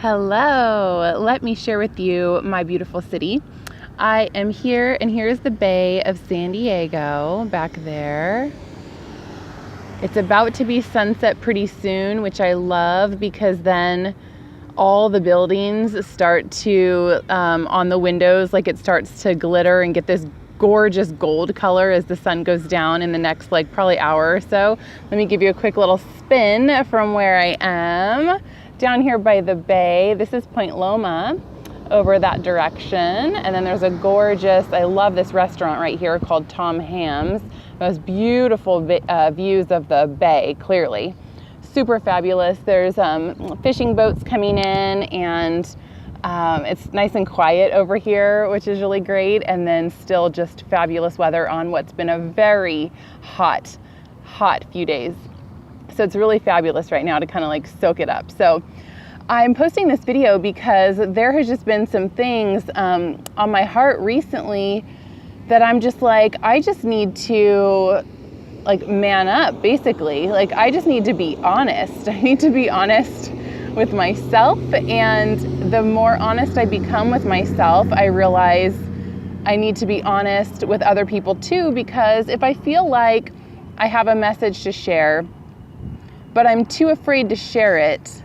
Hello, let me share with you my beautiful city. I am here, and here's the Bay of San Diego back there. It's about to be sunset pretty soon, which I love because then all the buildings start to, on the windows, like it starts to glitter and get this gorgeous gold color as the sun goes down in the next probably hour or so. Let me give you a quick little spin from where I am. Down here by the bay, this is Point Loma over that direction. And then there's a gorgeous, I love this restaurant right here called Tom Ham's. Most beautiful views of the bay, clearly. Super fabulous. There's fishing boats coming in, and it's nice and quiet over here, which is really great. And then still just fabulous weather on what's been a very hot few days. So it's really fabulous right now to kind of soak it up. So I'm posting this video because there has just been some things on my heart recently that I'm just I just need to man up, basically. I just need to be honest. I need to be honest with myself. And the more honest I become with myself, I realize I need to be honest with other people too, because if I feel like I have a message to share, but I'm too afraid to share it,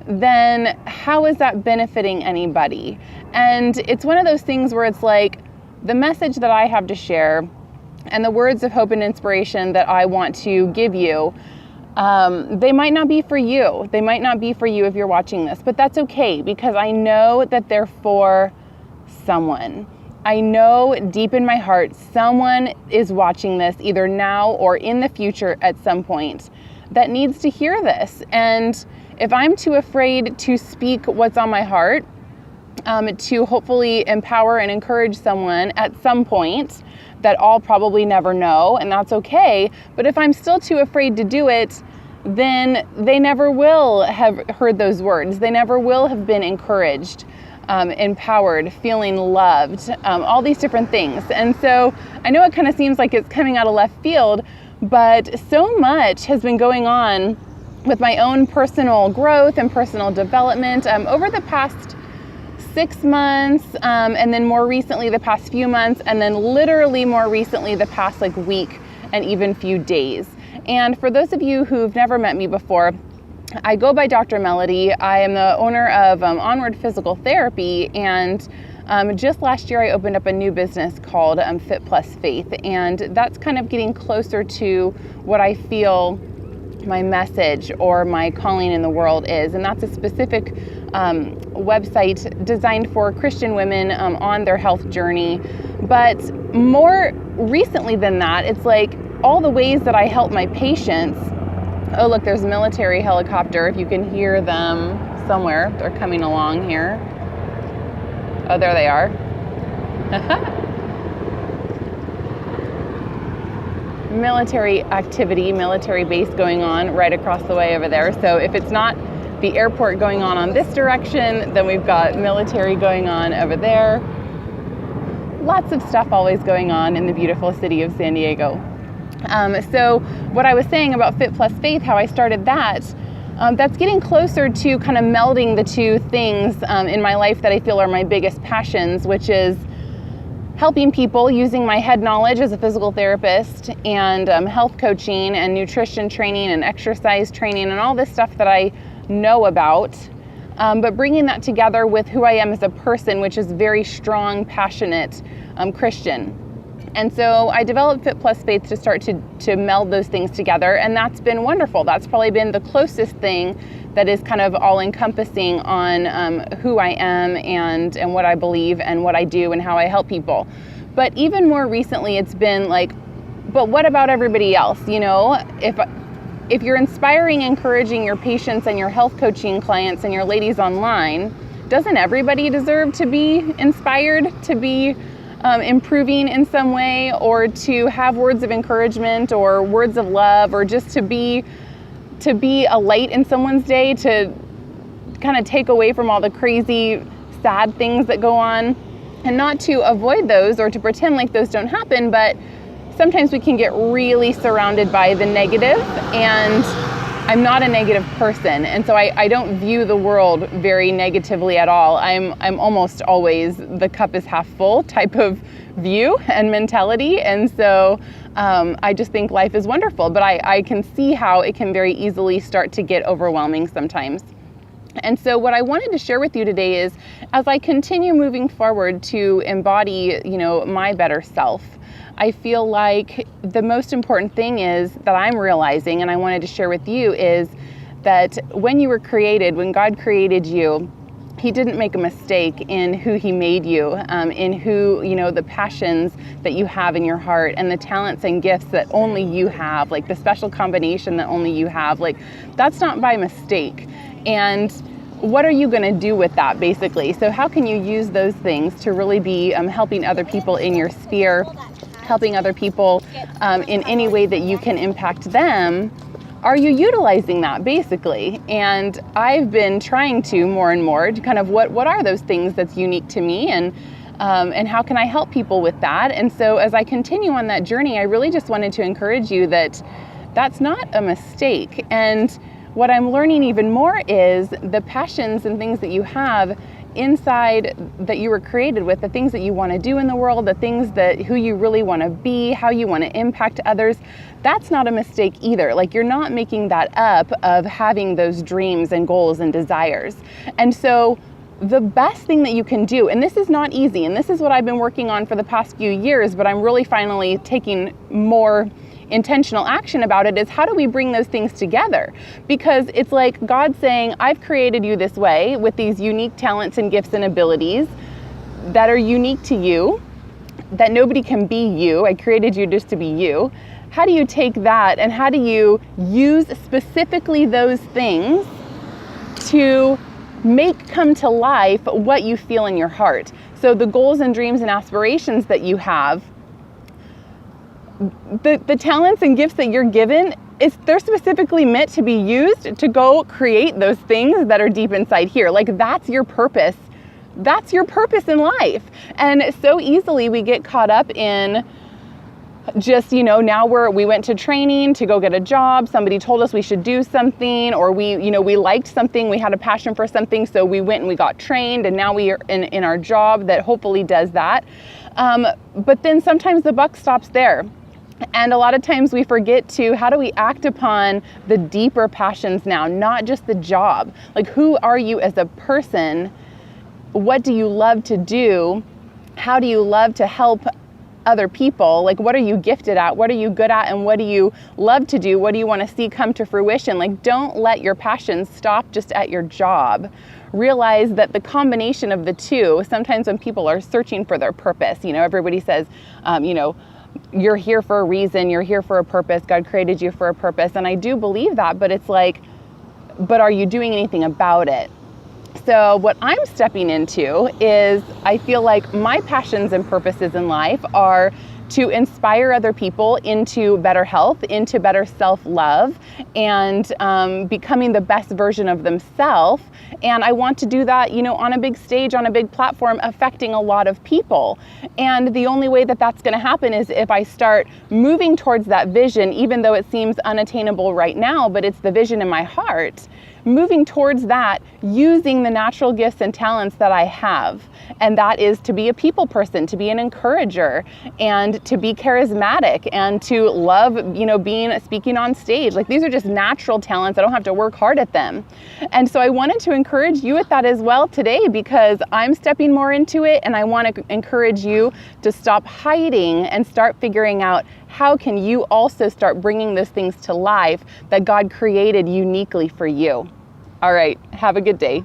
then how is that benefiting anybody? And it's one of those things where it's the message that I have to share and the words of hope and inspiration that I want to give you, they might not be for you. They might not be for you if you're watching this, but that's okay, because I know that they're for someone. I know deep in my heart, someone is watching this either now or in the future at some point that needs to hear this. And if I'm too afraid to speak what's on my heart, to hopefully empower and encourage someone at some point that I'll probably never know, and that's okay. But if I'm still too afraid to do it, then they never will have heard those words. They never will have been encouraged, empowered, feeling loved, all these different things. And so I know it kind of seems like it's coming out of left field, but so much has been going on with my own personal growth and personal development over the past 6 months, and then more recently the past few months, and then literally more recently the past week and even few days. And for those of you who've never met me before, I go by Dr. Melody. I am the owner of Onward Physical Therapy, and just last year I opened up a new business called Fit+Faith, and that's kind of getting closer to what I feel my message or my calling in the world is. And that's a specific website designed for Christian women on their health journey. But more recently than that, it's all the ways that I help my patients. Oh, look, there's a military helicopter. If you can hear them somewhere, they're coming along here. Oh, there they are. Military activity, military base going on right across the way over there. So if it's not the airport going on this direction, then we've got military going on over there. Lots of stuff always going on in the beautiful city of San Diego. So what I was saying about Fit+Faith, how I started that, that's getting closer to kind of melding the two things in my life that I feel are my biggest passions, which is helping people using my head knowledge as a physical therapist and health coaching and nutrition training and exercise training and all this stuff that I know about, but bringing that together with who I am as a person, which is very strong, passionate Christian. And so I developed Fit+Faith to start to meld those things together, and that's been wonderful. That's probably been the closest thing that is kind of all-encompassing on who I am and what I believe and what I do and how I help people. But even more recently, it's been but what about everybody else? If you're inspiring, encouraging your patients and your health coaching clients and your ladies online, doesn't everybody deserve to be inspired, to be improving in some way, or to have words of encouragement or words of love, or just to be a light in someone's day, to kind of take away from all the crazy, sad things that go on, and not to avoid those or to pretend like those don't happen, but sometimes we can get really surrounded by the negative and I'm not a negative person, and so I don't view the world very negatively at all. I'm almost always the cup is half full type of view and mentality, and so I just think life is wonderful, but I can see how it can very easily start to get overwhelming sometimes. And so what I wanted to share with you today is, as I continue moving forward to embody, my better self, I feel like the most important thing is that I'm realizing, and I wanted to share with you, is that when you were created, when God created you, He didn't make a mistake in who He made you, in who, the passions that you have in your heart and the talents and gifts that only you have, like the special combination that only you have, like that's not by mistake. And what are you going to do with that, basically? So how can you use those things to really be helping other people in your sphere, helping other people in any way that you can impact them? Are you utilizing that, basically? And I've been trying to more and more to kind of what are those things that's unique to me, and how can I help people with that? And so as I continue on that journey, I really just wanted to encourage you that that's not a mistake. And what I'm learning even more is the passions and things that you have inside that you were created with, the things that you want to do in the world, the things that who you really want to be, how you want to impact others. That's not a mistake either. Like, you're not making that up of having those dreams and goals and desires. And so the best thing that you can do, and this is not easy, and this is what I've been working on for the past few years, but I'm really finally taking more intentional action about it, is how do we bring those things together? Because it's like God saying, I've created you this way with these unique talents and gifts and abilities that are unique to you, that nobody can be you. I created you just to be you. How do you take that and how do you use specifically those things to make come to life what you feel in your heart? So the goals and dreams and aspirations that you have, the talents and gifts that you're given, they're specifically meant to be used to go create those things that are deep inside here. Like, that's your purpose. That's your purpose in life. And so easily we get caught up in just, now we went to training to go get a job. Somebody told us we should do something, or we liked something. We had a passion for something. So we went and we got trained, and now we are in our job that hopefully does that. But then sometimes the buck stops there. And a lot of times we forget to, how do we act upon the deeper passions now, not just the job? Like, who are you as a person? What do you love to do? How do you love to help other people? Like, what are you gifted at? What are you good at? And what do you love to do? What do you want to see come to fruition? Like, don't let your passions stop just at your job. Realize that the combination of the two, sometimes when people are searching for their purpose, everybody says, you're here for a reason, you're here for a purpose, God created you for a purpose. And I do believe that, but it's like, but are you doing anything about it? So what I'm stepping into is, I feel like my passions and purposes in life are to inspire other people into better health, into better self-love, and becoming the best version of themselves. And I want to do that, on a big stage, on a big platform, affecting a lot of people. And the only way that that's going to happen is if I start moving towards that vision, even though it seems unattainable right now, but it's the vision in my heart. Moving towards that, using the natural gifts and talents that I have. And that is to be a people person, to be an encourager, and to be charismatic, and to love, speaking on stage. Like, these are just natural talents. I don't have to work hard at them. And so I wanted to encourage you with that as well today, because I'm stepping more into it, and I want to encourage you to stop hiding and start figuring out, how can you also start bringing those things to life that God created uniquely for you? All right, have a good day.